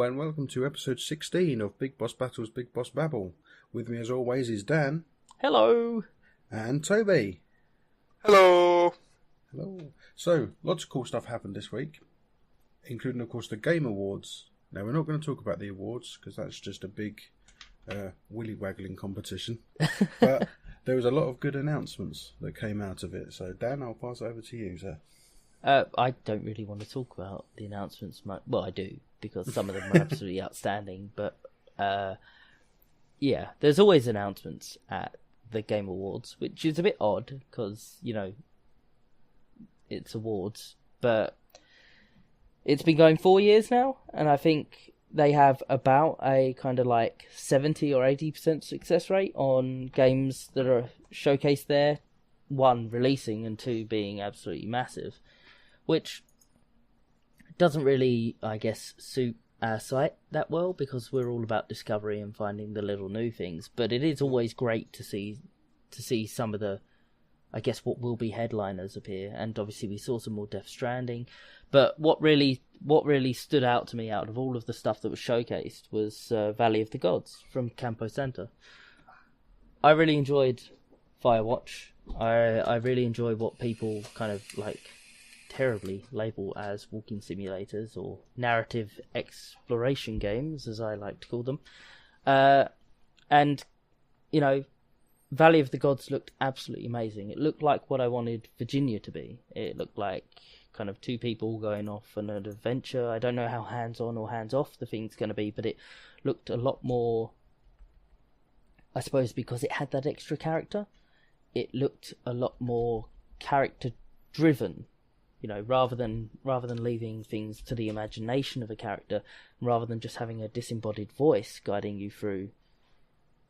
Hello and welcome to episode 16 of Big Boss Battle's Big Boss Babble. With me as always is Dan. Hello. And Toby. Hello. Hello. So, lots of cool stuff happened this week, including of course the Game Awards. Now we're not going to talk about the awards because that's just a big willy-waggling competition. But there was a lot of good announcements that came out of it. So Dan, I'll pass it over to you, sir. I don't really want to talk about the announcements much. Well, I do, because some of them are absolutely outstanding. But, yeah, there's always announcements at the Game Awards, which is a bit odd, because, you know, it's awards. But it's been going 4 years now, and I think they have about a kind of like 70 or 80% success rate on games that are showcased there. One, releasing, and two, being absolutely massive. Which doesn't really, I guess, suit our site that well, because we're all about discovery and finding the little new things. But it is always great to see some of the, I guess, what will be headliners appear. And obviously we saw some more Death Stranding. But what really stood out to me out of all of the stuff that was showcased was Valley of the Gods from Campo Santo. I really enjoyed Firewatch. I really enjoy what people kind of like terribly label as walking simulators or narrative exploration games, as I like to call them. And, you know, Valley of the Gods looked absolutely amazing. It looked like what I wanted Virginia to be. It looked like kind of two people going off on an adventure. I don't know how hands-on or hands-off the thing's going to be, but it looked a lot more, I suppose because it had that extra character, it looked a lot more character-driven. You know, rather than leaving things to the imagination of a character, rather than just having a disembodied voice guiding you through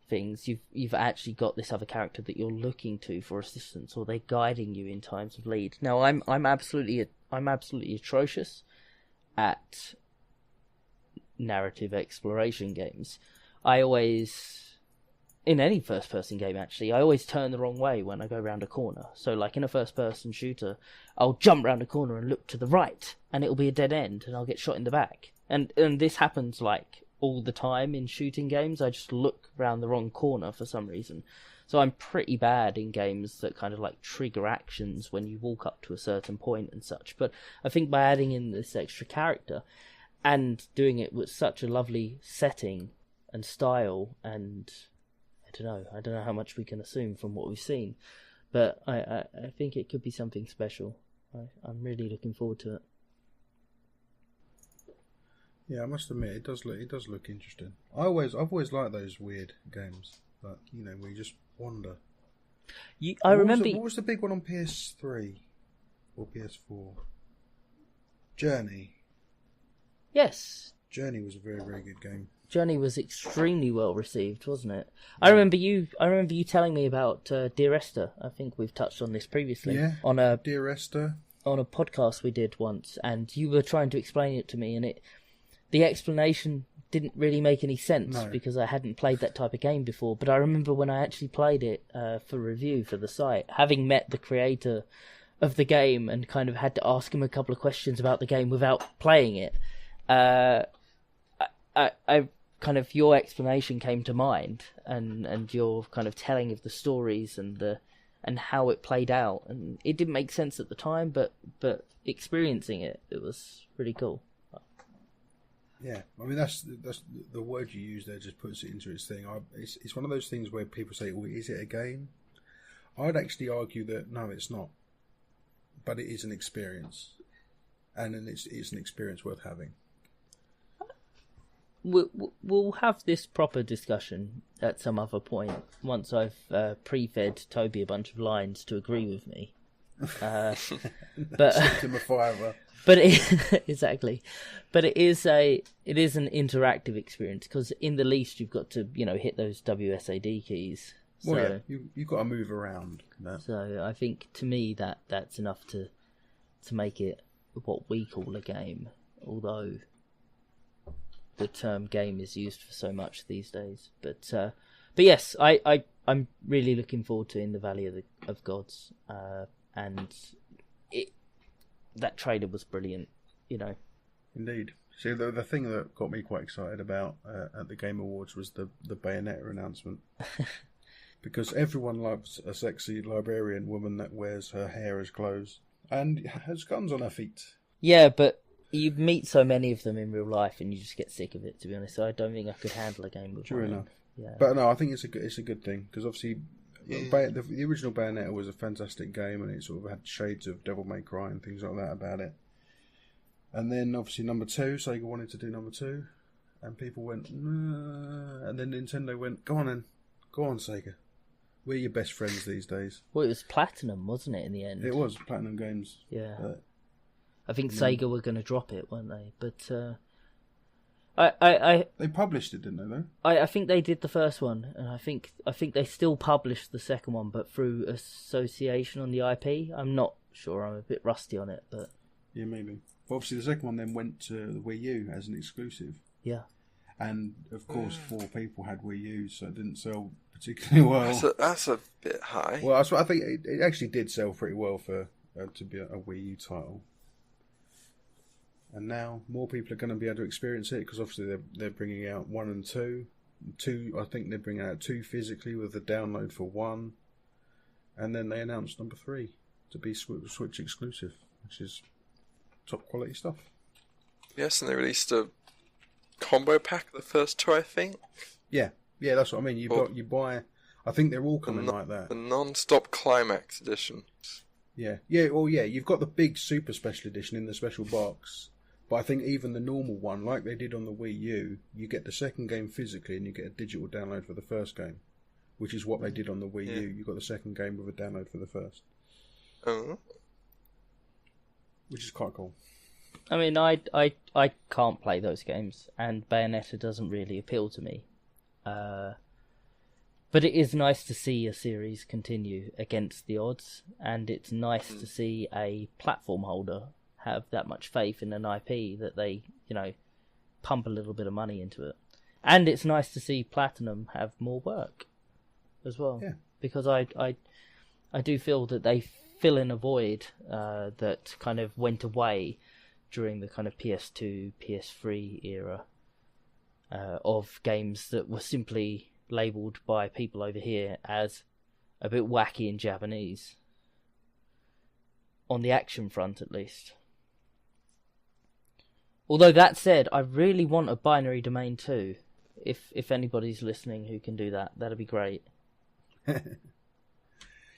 things, you've actually got this other character that you're looking to for assistance, or they're guiding you in times of need. Now, I'm absolutely atrocious at narrative exploration games. I always, in any first-person game, actually, I always turn the wrong way when I go around a corner. So, like, in a first-person shooter, I'll jump round a corner and look to the right, and it'll be a dead end, and I'll get shot in the back. And this happens, like, all the time in shooting games. I just look round the wrong corner for some reason. So I'm pretty bad in games that kind of, like, trigger actions when you walk up to a certain point and such. But I think by adding in this extra character, and doing it with such a lovely setting and style, and I don't know how much we can assume from what we've seen, but I think it could be something special. I'm really looking forward to it. Yeah, I must admit it does look interesting. I've always liked those weird games, but you know, where you just wander. What was the big one on PS3 or PS4? Journey. Yes. Journey was a very, very good game. Journey was extremely well received, wasn't it? I remember you telling me about Dear Esther. I think we've touched on this previously. Yeah. Dear Esther. On a podcast we did once, and you were trying to explain it to me, and the explanation didn't really make any sense because I hadn't played that type of game before. But I remember when I actually played it for review for the site, having met the creator of the game and kind of had to ask him a couple of questions about the game without playing it. I kind of, your explanation came to mind, and your kind of telling of the stories and how it played out, and it didn't make sense at the time, but experiencing it was really cool. Yeah, I mean that's the word you use there just puts it into its thing. It's one of those things where people say, "Well, is it a game?" I'd actually argue that no, it's not, but it is an experience, and it's an experience worth having. We'll have this proper discussion at some other point once I've pre-fed Toby a bunch of lines to agree with me. But him a fiver. But exactly, but it is an interactive experience, because in the least you've got to hit those WSAD keys. So, well, yeah, you've got to move around. So I think to me that's enough to make it what we call a game, although the term game is used for so much these days. But yes, I'm really looking forward to In the Valley of Gods, and that trailer was brilliant, Indeed. See, the thing that got me quite excited about at the Game Awards was the Bayonetta announcement. Because everyone loves a sexy librarian woman that wears her hair as clothes and has guns on her feet. Yeah, but you meet so many of them in real life and you just get sick of it, to be honest. So I don't think I could handle a game with True one. enough. Yeah. But no, I think it's a good thing, because obviously the original Bayonetta was a fantastic game, and it sort of had shades of Devil May Cry and things like that about it. And then obviously number 2, Sega wanted to do number 2, and people went, nah. And then Nintendo went, go on Sega, we're your best friends these days. Well, it was Platinum, wasn't it, in the end? It was Platinum Games. Yeah. I think Sega were going to drop it, weren't they? But they published it, didn't they? Though I think they did the first one, and I think they still published the second one, but through association on the IP. I'm not sure. I'm a bit rusty on it, but yeah, maybe. But obviously, the second one then went to the Wii U as an exclusive. Yeah. And of course, 4 people had Wii U, so it didn't sell particularly well. That's a bit high. Well, I think it actually did sell pretty well for to be a Wii U title. And now more people are going to be able to experience it, because obviously they're bringing out 1 and 2. 2, I think they're bringing out 2 physically with a download for 1, and then they announced number 3 to be Switch exclusive, which is top quality stuff. Yes, and they released a combo pack, the first 2, I think. Yeah, that's what I mean. You buy. I think they're all coming like that. The non-stop climax edition. Yeah. You've got the big super special edition in the special box. But I think even the normal one, like they did on the Wii U, you get the second game physically and you get a digital download for the first game, which is what they did on the Wii U. You got the second game with a download for the first. Which is quite cool. I mean, I can't play those games, and Bayonetta doesn't really appeal to me. But it is nice to see a series continue against the odds, and it's nice to see a platform holder have that much faith in an IP that they, pump a little bit of money into it. And it's nice to see Platinum have more work as well. Yeah. Because I do feel that they fill in a void that kind of went away during the kind of PS2, PS3 era of games that were simply labelled by people over here as a bit wacky in Japanese. On the action front, at least. Although that said, I really want a binary domain too. If anybody's listening who can do that, that'd be great.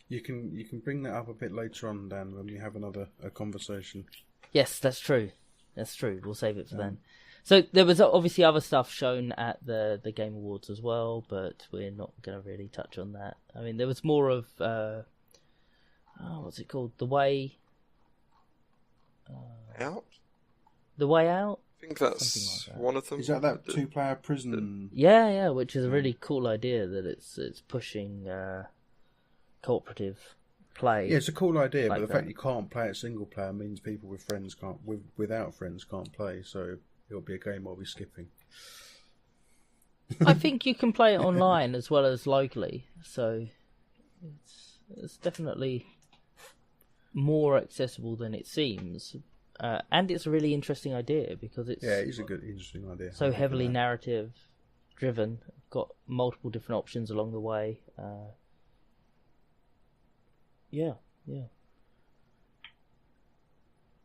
You can bring that up a bit later on, Dan, when we have a conversation. Yes, that's true. That's true. We'll save it for then. So there was obviously other stuff shown at the Game Awards as well, but we're not going to really touch on that. I mean, there was more of what's it called? The Way Out? The Way Out? I think that's like that. One of them. Is that 2-player prison? Yeah, which is a really cool idea that it's pushing cooperative play. Yeah, it's a cool idea, but the fact you can't play it single player means people with friends without friends can't play, so it'll be a game I'll be skipping. I think you can play it online as well as locally, so it's definitely more accessible than it seems. And it's a really interesting idea because it's a good, interesting idea. So heavily narrative driven, got multiple different options along the way. Yeah.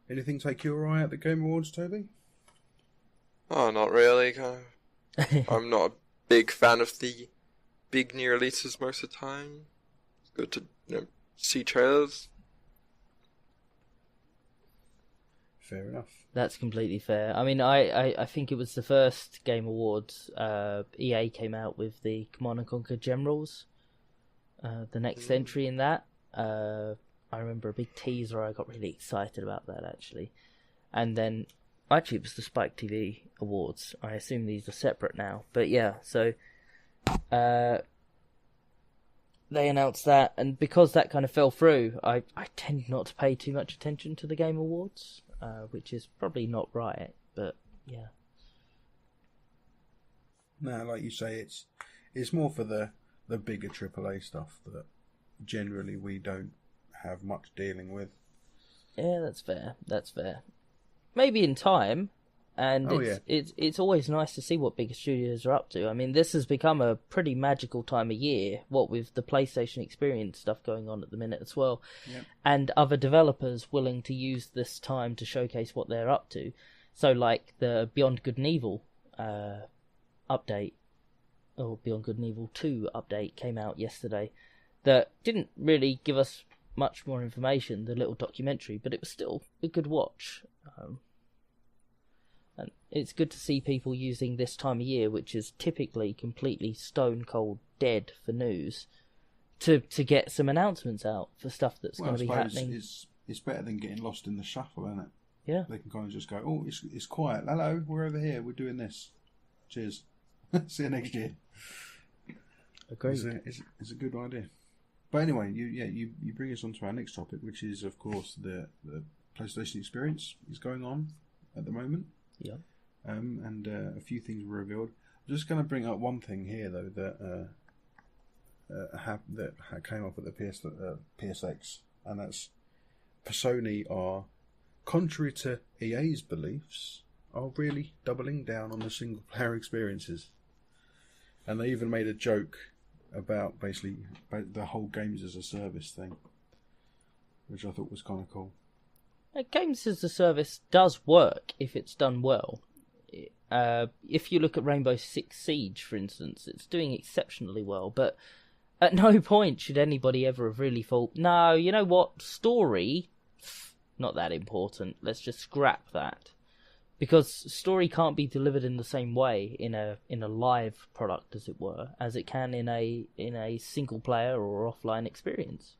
Anything take your eye at the Game Awards, Toby? Oh, not really. I'm not a big fan of the big new releases most of the time. It's good to see trailers. Fair enough. That's completely fair. I mean, I think it was the first Game Awards. EA came out with the Command & Conquer Generals, the next entry in that. I remember a big teaser. I got really excited about that, actually. And then, actually, it was the Spike TV Awards. I assume these are separate now. But yeah, so they announced that. And because that kind of fell through, I tend not to pay too much attention to the Game Awards, which is probably not right. But yeah. No, like you say, it's more for the bigger AAA stuff that generally we don't have much dealing with. Yeah, that's fair. Maybe in time, And it's always nice to see what bigger studios are up to. I mean, this has become a pretty magical time of year, what with the PlayStation Experience stuff going on at the minute as well, and other developers willing to use this time to showcase what they're up to. So, like the Beyond Good and Evil update, or Beyond Good and Evil 2 update came out yesterday, that didn't really give us much more information, the little documentary, but it was still a good watch. And it's good to see people using this time of year, which is typically completely stone cold dead for news, to get some announcements out for stuff that's going to be happening. It's better than getting lost in the shuffle, isn't it? Yeah. They can kind of just go, oh, it's quiet. Hello, we're over here. We're doing this. Cheers. See you next year. Agreed. It's a good idea. But anyway, you bring us on to our next topic, which is, of course, the PlayStation Experience is going on at the moment. Yeah. And a few things were revealed. I'm just going to bring up one thing here, though, that came up at the PSX, and that's Sony are, contrary to EA's beliefs, are really doubling down on the single-player experiences. And they even made a joke about basically the whole games as a service thing, which I thought was kind of cool. Games as a service does work if it's done well. If you look at Rainbow Six Siege, for instance, it's doing exceptionally well, but at no point should anybody ever have really thought, no, you know what, story, not that important, let's just scrap that. Because story can't be delivered in the same way in a live product, as it were, as it can in a single player or offline experience.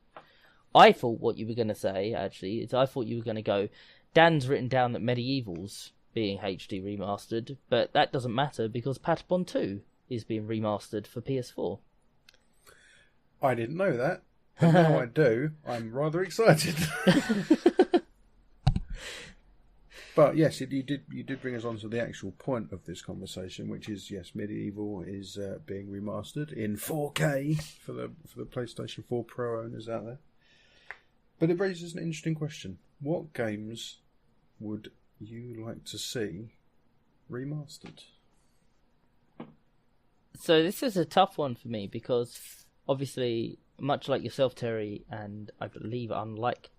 I thought what you were going to say, actually, is I thought you were going to go, Dan's written down that Medieval's being HD remastered, but that doesn't matter because Patapon 2 is being remastered for PS4. I didn't know that, but now I do. I'm rather excited. But yes, you did bring us on to the actual point of this conversation, which is, yes, Medieval is being remastered in 4K for the PlayStation 4 Pro owners out there. But it raises an interesting question. What games would you like to see remastered? So this is a tough one for me because, obviously, much like yourself, Terry, and I believe unlike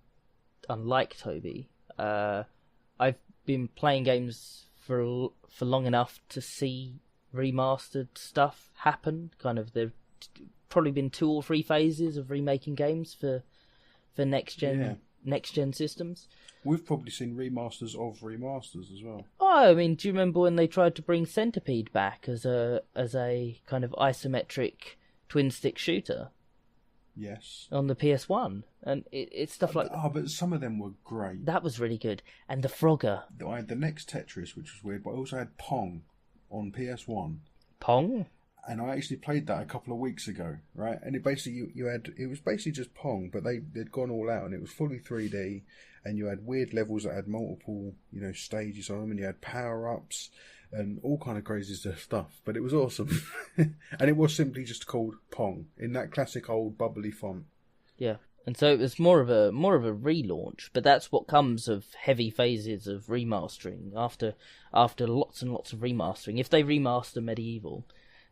Toby, I've been playing games for long enough to see remastered stuff happen. Kind of, there've probably been 2 or 3 phases of remaking games for next gen systems. We've probably seen remasters of remasters as well. Oh, I mean, do you remember when they tried to bring Centipede back as a kind of isometric twin stick shooter? Yes. On the PS1, and it's stuff like. Oh, but some of them were great. That was really good, and the Frogger. I had the next Tetris, which was weird, but I also had Pong on PS1. Pong. And I actually played that a couple of weeks ago, right? And it basically it was basically just Pong, but they'd gone all out, and it was fully 3D, and you had weird levels that had multiple, stages on them, and you had power ups and all kind of crazy stuff. But it was awesome, and it was simply just called Pong in that classic old bubbly font. Yeah, and so it was more of a relaunch, but that's what comes of heavy phases of remastering after lots and lots of remastering. If they remaster Medieval,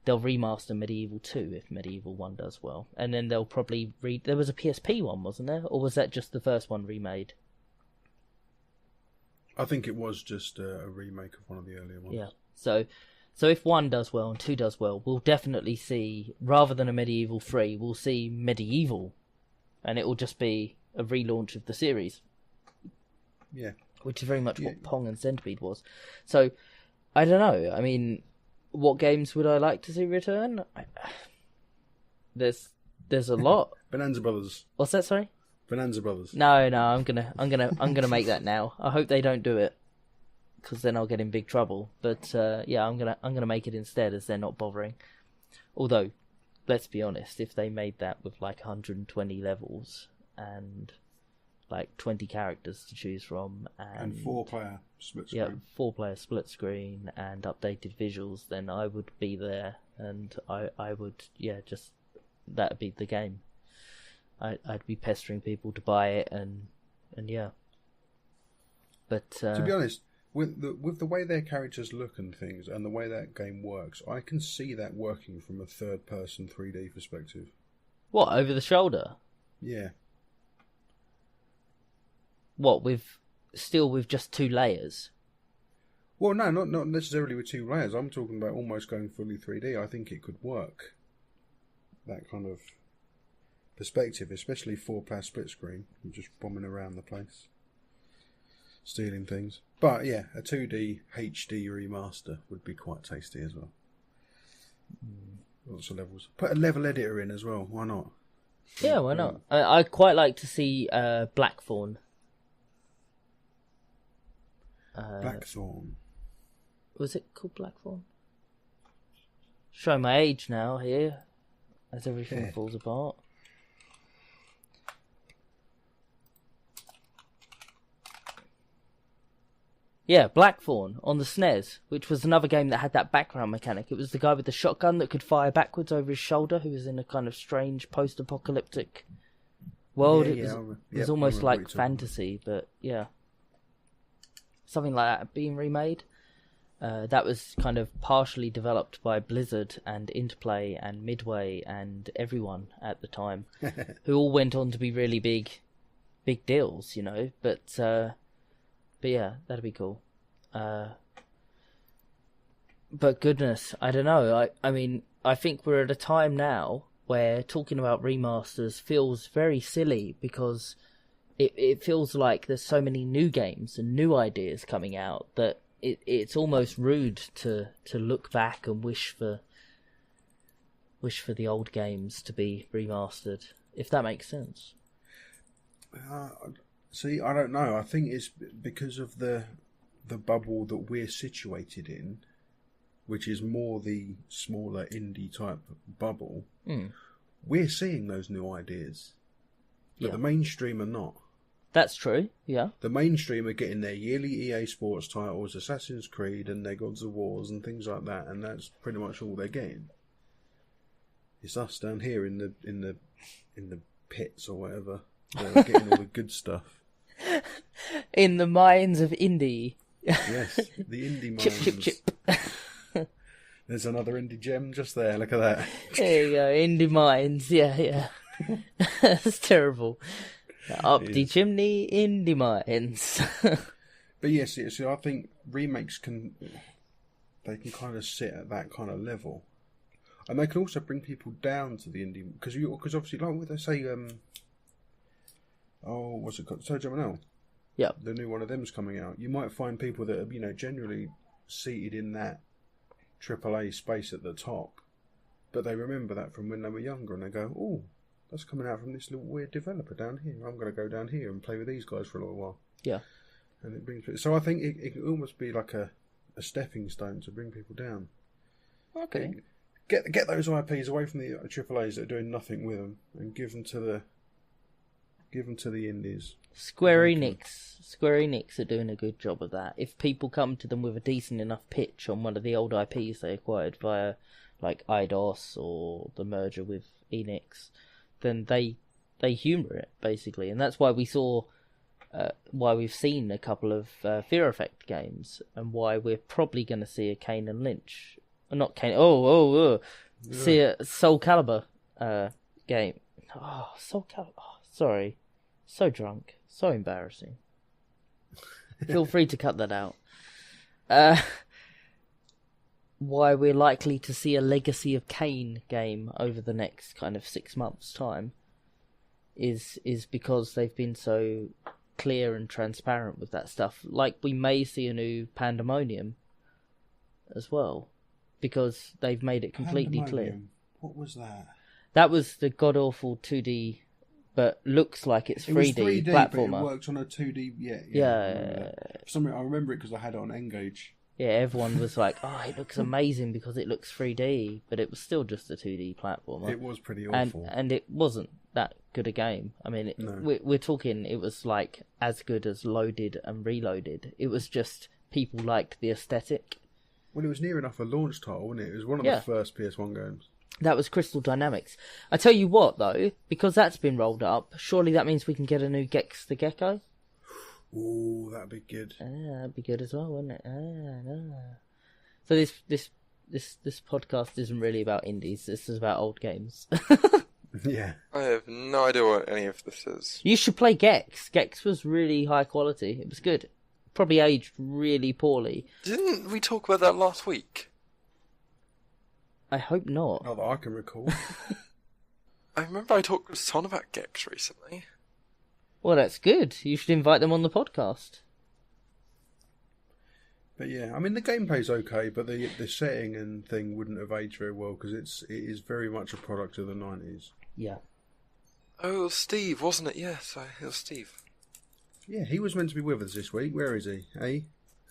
they'll remaster Medieval 2 if Medieval 1 does well. And then they'll probably there was a PSP one, wasn't there? Or was that just the first one remade? I think it was just a remake of one of the earlier ones. Yeah. So if 1 does well and 2 does well, we'll definitely see, rather than a Medieval 3, we'll see Medieval. And it will just be a relaunch of the series. Yeah. Which is very much what Pong and Centipede was. So, I don't know. I mean, what games would I like to see return? There's a lot. Bonanza Brothers. What's that? Sorry. Bonanza Brothers. No. I'm gonna make that now. I hope they don't do it, because then I'll get in big trouble. But I'm gonna make it instead, as they're not bothering. Although, let's be honest, if they made that with like 120 levels and like 20 characters to choose from and 4-player split screen. Yeah, 4-player split screen and updated visuals, then I would be there, and I would just that'd be the game. I'd be pestering people to buy it and yeah. But to be honest, with the way their characters look and things, and the way that game works, I can see that working from a third-person 3D perspective. What, over the shoulder? Yeah. What, with just 2 layers? Well, no, not necessarily with 2 layers. I'm talking about almost going fully 3D. I think it could work. That kind of perspective, especially 4-player split screen. You're just bombing around the place, stealing things. But yeah, a 2D HD remaster would be quite tasty as well. Lots of levels. Put a level editor in as well. Why not? Yeah, why not? I'd quite like to see Blackthorn. Blackthorn. Was it called Blackthorn? Showing my age now here, as everything falls apart. Yeah, Blackthorn on the SNES, which was another game that had that background mechanic. It was the guy with the shotgun that could fire backwards over his shoulder, who was in a kind of strange post-apocalyptic world. It was almost like fantasy, but yeah. Something like that being remade. That was kind of partially developed by Blizzard and Interplay and Midway and everyone at the time, who all went on to be really big deals, you know. But yeah, that'd be cool. But goodness, I don't know. I mean, I think we're at a time now where talking about remasters feels very silly, because it feels like there's so many new games and new ideas coming out that it's almost rude to look back and wish for the old games to be remastered, if that makes sense. See, I don't know. I think it's because of the bubble that we're situated in, which is more the smaller indie type bubble. We're seeing those new ideas, but the mainstream are not. That's true, yeah. The mainstream are getting their yearly EA Sports titles, Assassin's Creed and their Gods of Wars and things like that, and that's pretty much all they're getting. It's us down here in the pits or whatever, getting all the good stuff. In the mines of indie. Yes, the indie mines. Chip. There's another indie gem just there. Look at that. There you go, indie mines. Yeah. That's terrible. Up the chimney, indie mines. But yes, so I think remakes can kind of sit at that kind of level, and they can also bring people down to the indie, because obviously, like what they say, what's it called? So Germinal. Yeah. The new one of them's coming out. You might find people that are, generally seated in that AAA space at the top, but they remember that from when they were younger, and they go, "Oh, that's coming out from this little weird developer down here. I'm going to go down here and play with these guys for a little while." Yeah. And it brings. So I think it can almost be like a stepping stone to bring people down. Okay. Get those IPs away from the AAAs that are doing nothing with them, and give them to the indies. Square Enix are doing a good job of that. If people come to them with a decent enough pitch on one of the old IPs they acquired via like IDOS or the merger with Enix, then they humour it basically, and that's why we've seen a couple of Fear Effect games, and why we're probably going to see a Kane and Lynch, not Kane. See a Soul Calibur game. Oh, Soul Calibur. Oh, sorry, so drunk, so embarrassing. Feel free to cut that out. Why we're likely to see a Legacy of Kain game over the next kind of 6 months' time is because they've been so clear and transparent with that stuff. Like, we may see a new Pandemonium as well, because they've made it completely clear. What was that? That was the god-awful 2D, but looks like it's 3D, it was 3D platformer. But it worked on a 2D, Yeah. For some reason, I remember it because I had it on N-Gage. Yeah, everyone was like, "Oh, it looks amazing because it looks 3D," but it was still just a 2D platformer. It was pretty awful, and it wasn't that good a game. I mean, we're talking, it was like as good as Loaded and Reloaded. It was just people liked the aesthetic. Well, it was near enough a launch title, wasn't it? It was one of the first PS1 games. That was Crystal Dynamics. I tell you what, though, because that's been rolled up, surely that means we can get a new Gex the Gecko? Ooh, that'd be good. That'd be good as well, wouldn't it? No. So this podcast isn't really about indies. This is about old games. Yeah. I have no idea what any of this is. You should play Gex. Gex was really high quality. It was good. Probably aged really poorly. Didn't we talk about that last week? I hope not. Not that I can recall. I remember I talked with Son about Gex recently. Well, that's good. You should invite them on the podcast. But yeah, I mean the gameplay's okay, but the setting and thing wouldn't have aged very well because it is very much a product of the 90s. Yeah. Oh, it was Steve, wasn't it? Yes, it was Steve. Yeah, he was meant to be with us this week. Where is he?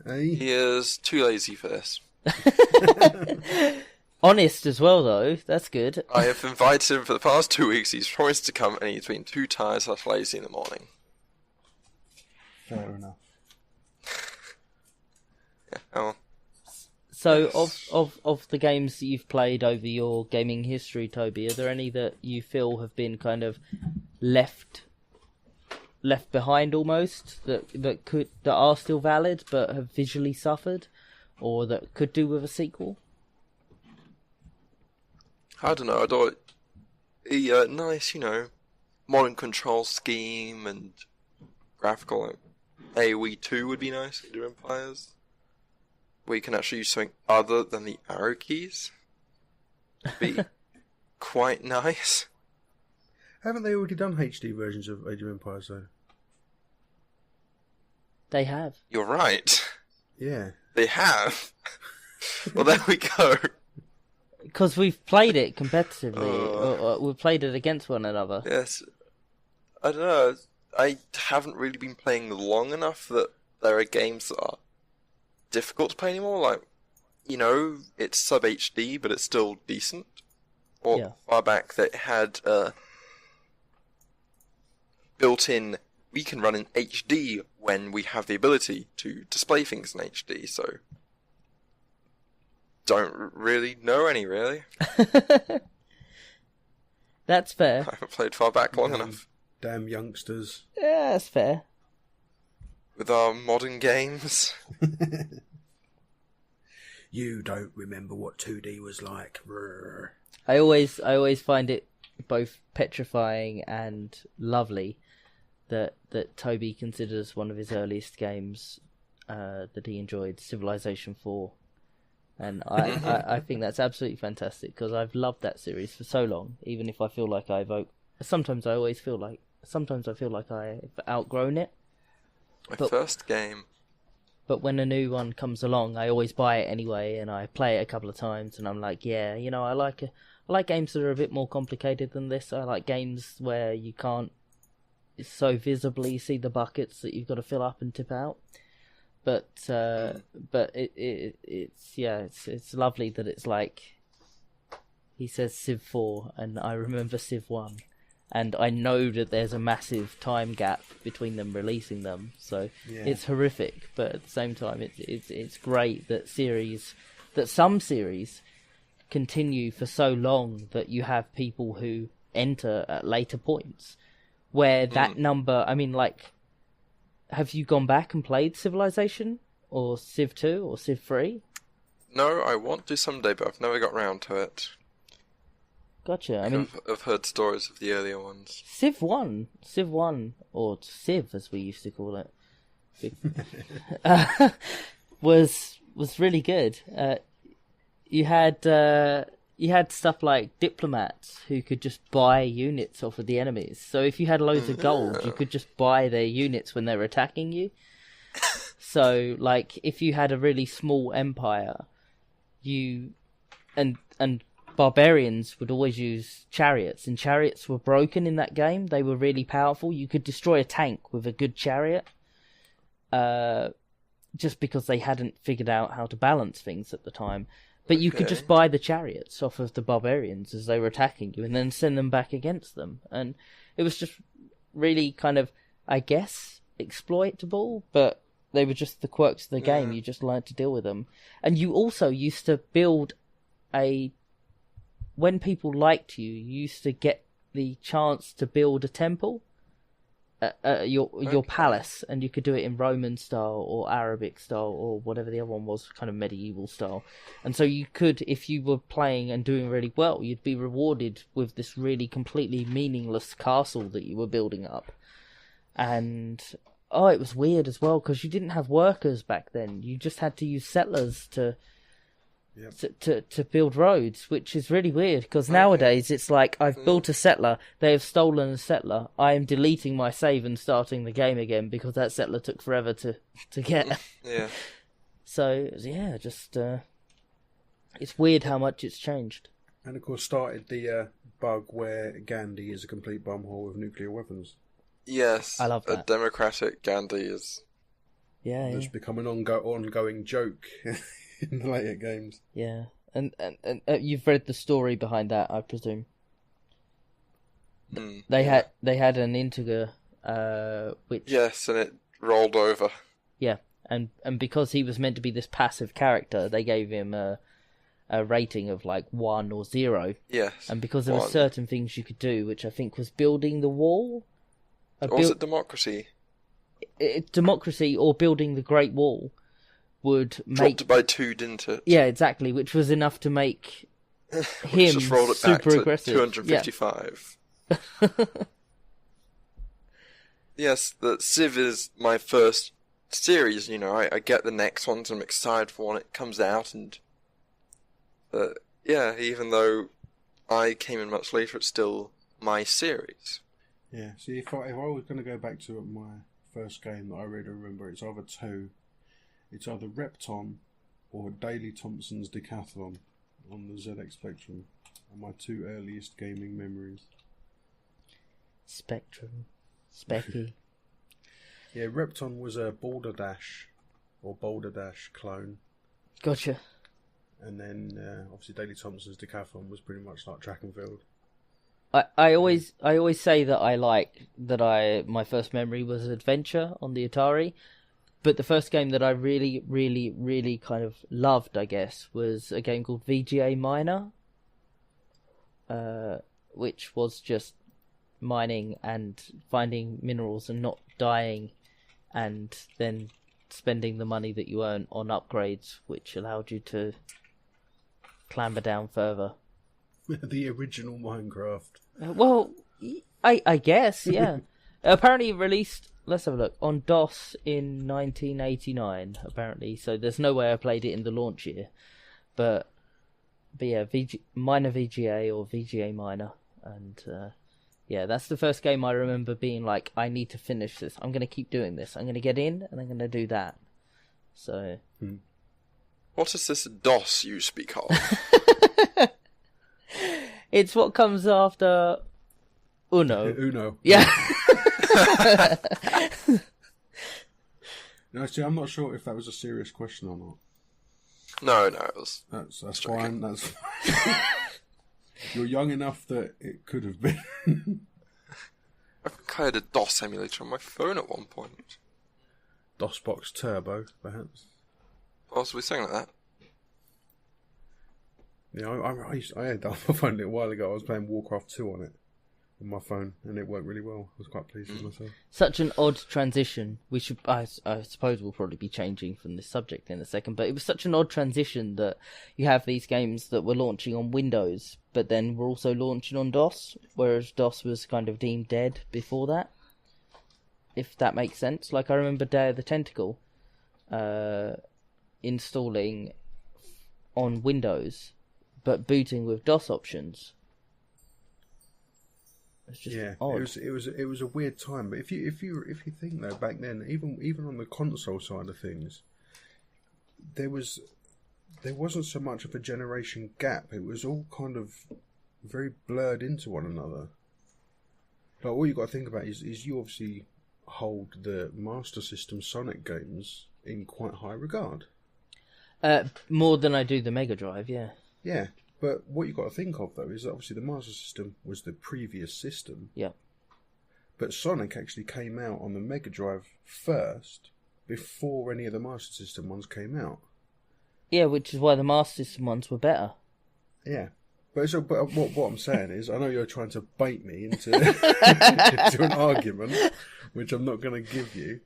He is too lazy for this. Honest as well, though. That's good. I have invited him for the past 2 weeks. He's promised to come, and he's been too tired / lazy in the morning. Fair enough. Yeah, oh. So, of the games that you've played over your gaming history, Toby, are there any that you feel have been kind of left behind almost that are still valid but have visually suffered, or that could do with a sequel? I don't know. I thought the nice, modern control scheme and graphical AoE 2 would be nice. Leader Empires, where you can actually use something other than the arrow keys. Be quite nice. Haven't they already done HD versions of Age of Empires though? They have. You're right. Yeah. They have. Well, there we go. Because we've played it competitively, or we've played it against one another. Yes. I don't know. I haven't really been playing long enough that there are games that are difficult to play anymore. Like, it's sub HD, but it's still decent. Or far back that had built-in, we can run in HD when we have the ability to display things in HD, so don't really know any, really. That's fair. I haven't played far back long enough. Damn youngsters. Yeah, that's fair. With our modern games. You don't remember what 2D was like. Brr. I always find it both petrifying and lovely that Toby considers one of his earliest games that he enjoyed Civilization 4. And I think that's absolutely fantastic because I've loved that series for so long. Even if I feel like sometimes I feel like I've outgrown it. My first game. But when a new one comes along, I always buy it anyway, and I play it a couple of times, and I'm like, yeah, I like games that are a bit more complicated than this. I like games where you can't so visibly see the buckets that you've got to fill up and tip out. But it's lovely that it's like he says Civ 4 and I remember Civ 1, and I know that there's a massive time gap between them releasing them, so it's horrific. But at the same time, it's great that some series continue for so long that you have people who enter at later points where that number. I mean, like. Have you gone back and played Civilization? Or Civ 2? Or Civ 3? No, I want to someday, but I've never got round to it. Gotcha. I've heard stories of the earlier ones. Civ 1, or Civ as we used to call it, was really good. You had stuff like diplomats who could just buy units off of the enemies. So if you had loads of gold, you could just buy their units when they were attacking you. So, like, if you had a really small empire, and barbarians would always use chariots, and chariots were broken in that game. They were really powerful. You could destroy a tank with a good chariot, just because they hadn't figured out how to balance things at the time. But you could just buy the chariots off of the barbarians as they were attacking you and then send them back against them. And it was just really kind of, I guess, exploitable, but they were just the quirks of the game. You just learned to deal with them. And you also used to build when people liked you, you used to get the chance to build a temple. your palace, and you could do it in Roman style or Arabic style or whatever the other one was, kind of medieval style. And so you could, if you were playing and doing really well, you'd be rewarded with this really completely meaningless castle that you were building up. And it was weird as well because you didn't have workers back then. You just had to use settlers to build roads, which is really weird because nowadays it's like I've built a settler, they have stolen a settler, I am deleting my save and starting the game again because that settler took forever to get. Yeah. So yeah, just it's weird how much it's changed. And of course started the bug where Gandhi is a complete bumhole with nuclear weapons. Yes, I love that. A democratic Gandhi is. Yeah, It's become an ongoing joke in the later games. Yeah, and you've read the story behind that, I presume. They had an integer, which yes, and it rolled over. Yeah, and because he was meant to be this passive character, they gave him a rating of like 1 or 0. Yes, and because there were certain things you could do, which I think was building the wall. Or was it democracy? Democracy or building the Great Wall would make... Dropped by 2, didn't it? Yeah, exactly, which was enough to make him just rolled it super back to aggressive. 255. Yeah. Yes, the Civ is my first series, I get the next ones and I'm excited for when it comes out, and even though I came in much later, it's still my series. Yeah, see, if I was going to go back to my first game that I really remember, it's either Repton or Daley Thompson's Decathlon on the ZX Spectrum, are my 2 earliest gaming memories. Spectrum. Specky. Yeah, Repton was a Boulder Dash clone. Gotcha. And then obviously Daley Thompson's Decathlon was pretty much like track and field. I always say that my first memory was Adventure on the Atari, but the first game that I really, really, really kind of loved, I guess, was a game called VGA Miner, which was just mining and finding minerals and not dying, and then spending the money that you earn on upgrades, which allowed you to clamber down further. The original Minecraft. Well, I guess, yeah. Apparently released, let's have a look, on DOS in 1989, apparently. So there's no way I played it in the launch year. But yeah, Minor VGA or VGA Minor. And that's the first game I remember being like, I need to finish this. I'm going to keep doing this. I'm going to get in and I'm going to do that. So... What is this DOS you speak of? It's what comes after Uno. Uno. Yeah. No, see, I'm not sure if that was a serious question or not. No, it was. That's fine. That's fine. You're young enough that it could have been. I think I had a DOS emulator on my phone at one point. DOSBox Turbo, perhaps. Possibly something like that. Yeah, I had that on my phone a little while ago. I was playing Warcraft 2 on it, on my phone, and it worked really well. I was quite pleased with myself. Such an odd transition. We should, I suppose we'll probably be changing from this subject in a second, but it was such an odd transition that you have these games that were launching on Windows, but then were also launching on DOS, whereas DOS was kind of deemed dead before that, if that makes sense. Like, I remember Day of the Tentacle installing on Windows, but booting with DOS options. It's just odd. It was a weird time. But if you think though, back then, even on the console side of things, there wasn't so much of a generation gap. It was all kind of very blurred into one another. But all you got to think about is you obviously hold the Master System Sonic games in quite high regard. More than I do the Mega Drive, yeah. Yeah, but what you've got to think of, though, is that obviously the Master System was the previous system. Yeah. But Sonic actually came out on the Mega Drive first, before any of the Master System ones came out. Yeah, which is why the Master System ones were better. Yeah, But what I'm saying is, I know you're trying to bait me into into an argument, which I'm not going to give you.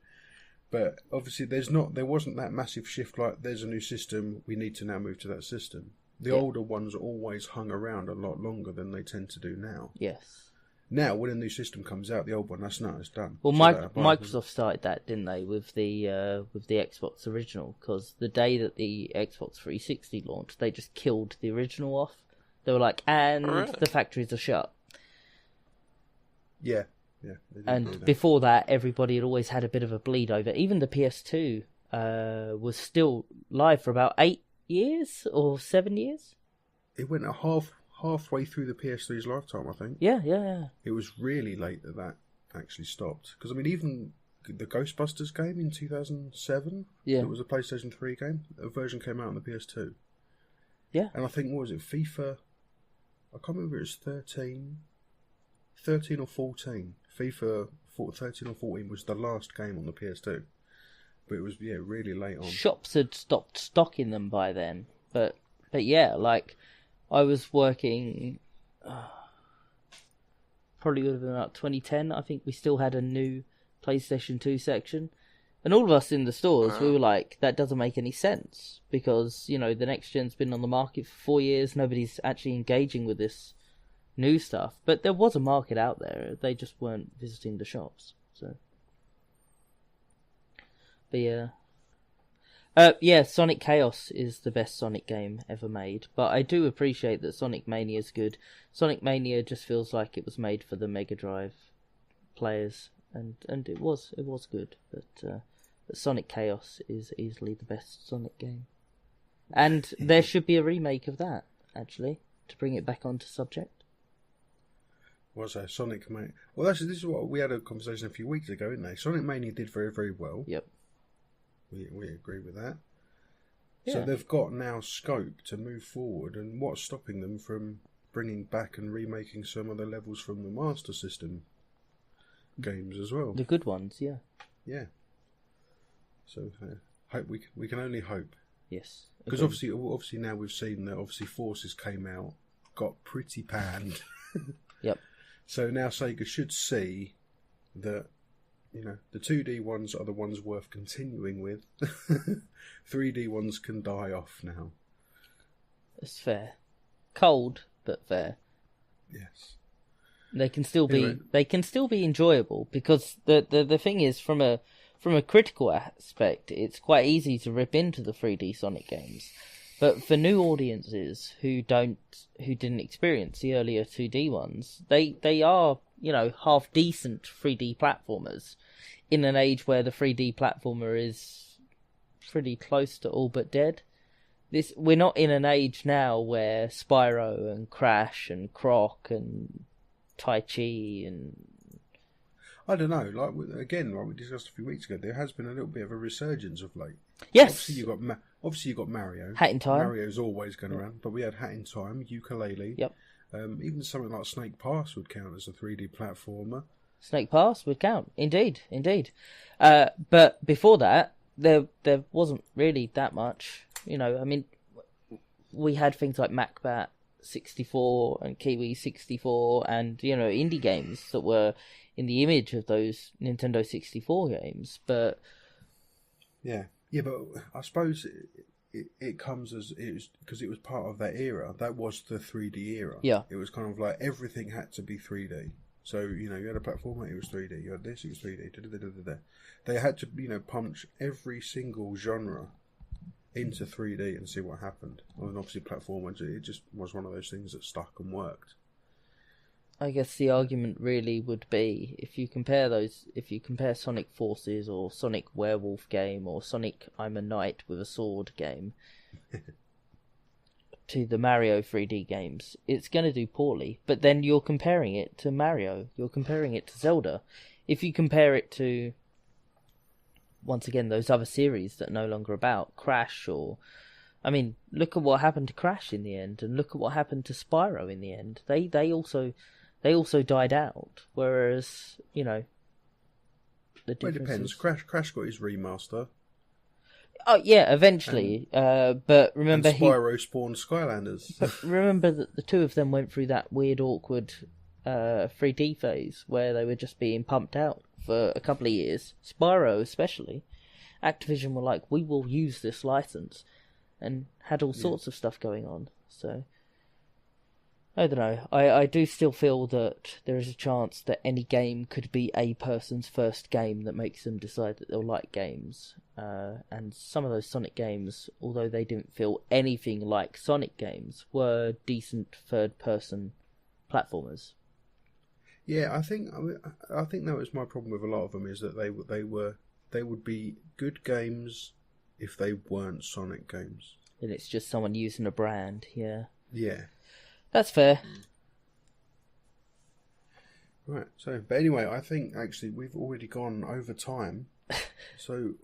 But obviously, there wasn't that massive shift. Like, there's a new system, we need to now move to that system. The older ones always hung around a lot longer than they tend to do now. Yes. Now, when a new system comes out, the old one, it's done. Well, Microsoft started that, didn't they, with the Xbox original? Because the day that the Xbox 360 launched, they just killed the original off. They were like, and the factories are shut. Yeah. And before that, everybody had always had a bit of a bleed over. Even the PS2 was still live for about 8 years or 7 years. It went halfway through the PS3's lifetime, I think. Yeah. It was really late that actually stopped. Because, I mean, even the Ghostbusters game in 2007, it was a PlayStation 3 game, a version came out on the PS2. Yeah. And I think, what was it, FIFA? I can't remember if it was 13 or 14. FIFA 13 or 14 was the last game on the PS2. But it was, really late on. Shops had stopped stocking them by then. But yeah, like, I was working, probably would have been about 2010. I think we still had a new PlayStation 2 section. And all of us in the stores, we were like, that doesn't make any sense. Because, the next gen's been on the market for 4 years. Nobody's actually engaging with this new stuff. But there was a market out there. They just weren't visiting the shops. So, but yeah. Sonic Chaos is the best Sonic game ever made. But I do appreciate that Sonic Mania is good. Sonic Mania just feels like it was made for the Mega Drive players. And it was good. But Sonic Chaos is easily the best Sonic game. And there should be a remake of that, actually, to bring it back onto subject. Was there Sonic Mania? Well, this is what we had a conversation a few weeks ago, didn't they? Sonic Mania did very, very well. Yep. We agree with that. Yeah. So they've got now scope to move forward, and what's stopping them from bringing back and remaking some of the levels from the Master System games as well? The good ones, yeah. Yeah. So hope we can only hope. Yes. Because obviously now we've seen that obviously Forces came out, got pretty panned. Yep. So now Sega should see that, the 2D ones are the ones worth continuing with. 3D ones can die off now. It's fair. Cold, but fair. Yes. They can still be enjoyable, because the thing is, from a critical aspect, it's quite easy to rip into the 3D Sonic games. But for new audiences who didn't experience the earlier 2D ones, they are, half decent 3D platformers in an age where the 3D platformer is pretty close to all but dead. We're not in an age now where Spyro and Crash and Croc and Tai Chi and... I don't know, like we discussed a few weeks ago, there has been a little bit of a resurgence of late. Yes! Obviously you got Mario. Hat in Time. Mario's always going around, but we had Hat in Time, Yooka-Laylee. Yep. Even something like Snake Pass would count as a 3D platformer. Snake Pass would count, indeed. But before that, there wasn't really that much. We had things like MacBat 64 and Kiwi 64 and, indie games that were in the image of those Nintendo 64 games, but... Yeah, but I suppose it comes as... because it was part of that era. That was the 3D era. Yeah. It was kind of like everything had to be 3D. So, you had a platformer, it was 3D. You had this, it was 3D. They had to, punch every single genre into 3D and see what happened. And obviously platformer, it just was one of those things that stuck and worked. I guess the argument really would be, if you compare Sonic Forces or Sonic Werewolf game or Sonic I'm a Knight with a Sword game to the Mario 3D games, it's going to do poorly. But then you're comparing it to Mario, you're comparing it to Zelda. If you compare it to, once again, those other series that are no longer about, Crash or... look at what happened to Crash in the end, and look at what happened to Spyro in the end. They also died out, whereas, the difference... Well, it depends. Crash got his remaster. Oh yeah, eventually. But remember and Spyro spawned Skylanders. But remember that the two of them went through that weird, awkward 3D phase where they were just being pumped out for a couple of years. Spyro, especially. Activision were like, we will use this license, and had all sorts of stuff going on. So, I don't know. I do still feel that there is a chance that any game could be a person's first game that makes them decide that they'll like games. And some of those Sonic games, although they didn't feel anything like Sonic games, were decent third-person platformers. Yeah, I think that was my problem with a lot of them, is that they would be good games if they weren't Sonic games. And it's just someone using a brand, yeah. Yeah. That's fair. Right, but anyway, I think actually we've already gone over time, so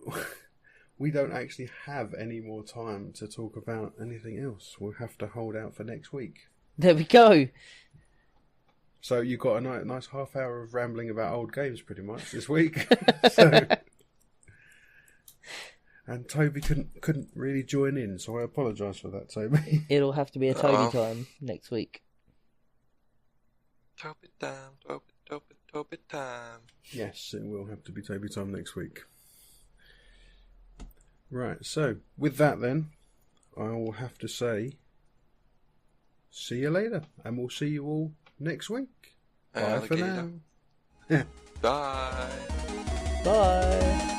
we don't actually have any more time to talk about anything else. We'll have to hold out for next week. There we go. So you've got a nice half hour of rambling about old games pretty much this week. So, and Toby couldn't really join in, so I apologise for that, Toby. It'll have to be a Toby time next week. Toby time, Toby time. Yes, it will have to be Toby time next week. Right, so with that then, I will have to say, see you later, and we'll see you all next week. Bye for now. Bye. Bye.